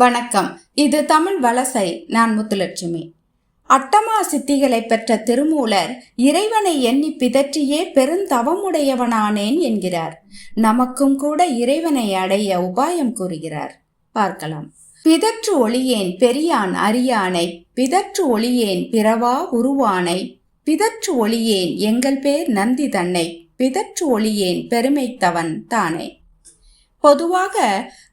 வணக்கம். இது தமிழ் வலசை. நான் முத்துலட்சுமி. அட்டமா சித்திகளை பெற்ற திருமூலர் இறைவனை எண்ணி பிதற்றியே பெருந்தவமுடையவனானேன் என்கிறார். நமக்கும் கூட இறைவனை அடைய உபாயம் கூறுகிறார். பார்க்கலாம். பிதற்று ஒளியேன் பெரியான் அரியானை, பிதற்று ஒளியேன் பிறவா உருவானை, பிதற்று ஒளியேன் எங்கள் பேர் நந்தி தன்னை, பிதற்று ஒளியேன் பெருமைத்தவன் தானே. பொதுவாக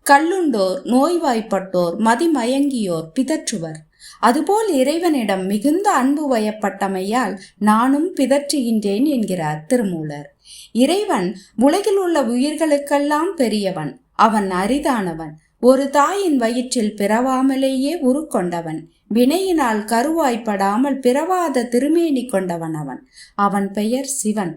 கல்லுண்டோர், நோய்வாய்ப்பட்டோர், மதிமயங்கியோர் பிதற்றுவர். அதுபோல் இறைவனிடம் மிகுந்த அன்பு வயப்பட்டமையால் நானும் பிதற்றுகின்றேன் என்கிறார் திருமூலர். இறைவன் உலகில் உள்ள உயிர்களுக்கெல்லாம் பெரியவன். அவன் அரிதானவன். ஒரு தாயின் வயிற்றில் பிறவாமலேயே உருக்கொண்டவன். வினையினால் கருவாய்ப்படாமல் பிறவாத திருமேனி கொண்டவன் அவன். அவன் பெயர் சிவன்.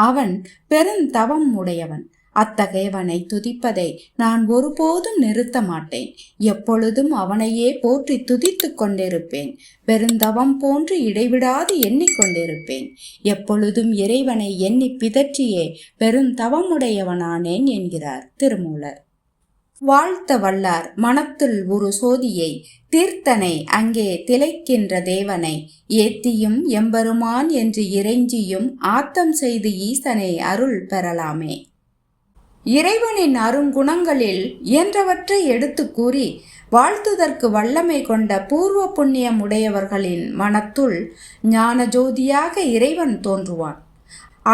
அவன் பெருந்தவம் உடையவன். அத்தகையவனை துதிப்பதை நான் ஒருபோதும் நிறுத்த மாட்டேன். எப்பொழுதும் அவனையே போற்றி துதித்து கொண்டிருப்பேன். பெருந்தவம் போன்று இடைவிடாது எண்ணிக்கொண்டிருப்பேன். எப்பொழுதும் இறைவனை எண்ணி பிதற்றியே பெருந்தவமுடையவனானேன் என்கிறார் திருமூலர். வாழ்த்த வல்லார் மனத்துள் ஒரு சோதியை, தீர்த்தனை அங்கே திளைக்கின்ற தேவனை, ஏத்தியும் எம்பெருமான் என்று இறைஞ்சியும் ஆத்தம் செய்து ஈசனை அருள் பெறலாமே. இறைவனின் அருங்குணங்களில் இயன்றவற்றை எடுத்து கூறி வாழ்த்துதற்கு வல்லமை கொண்ட பூர்வ புண்ணியம் உடையவர்களின் மனத்துள் ஞான ஜோதியாக இறைவன் தோன்றுவான்.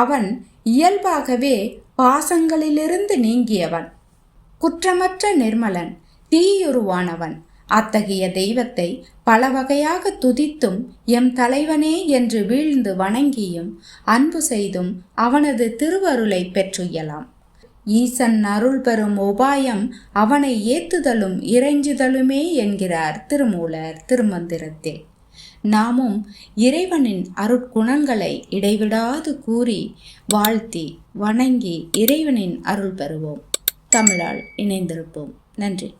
அவன் இயல்பாகவே பாசங்களிலிருந்து நீங்கியவன், குற்றமற்ற நிர்மலன், தீயுருவானவன். அத்தகைய தெய்வத்தை பல வகையாக துதித்தும் எம் தலைவனே என்று வீழ்ந்து வணங்கியும் அன்பு செய்தும் அவனது திருவருளை பெற்றுயலாம். ஈசன் அருள் பெறும் உபாயம் அவனை ஏத்துதலும் இறைஞ்சுதலுமே என்கிறார் திருமூலர் திருமந்திரத்தில். நாமும் இறைவனின் அருட்குணங்களை இடைவிடாது கூறி வாழ்த்தி வணங்கி இறைவனின் அருள் பெறுவோம். தமிழால் இணைந்திருப்போம். நன்றி.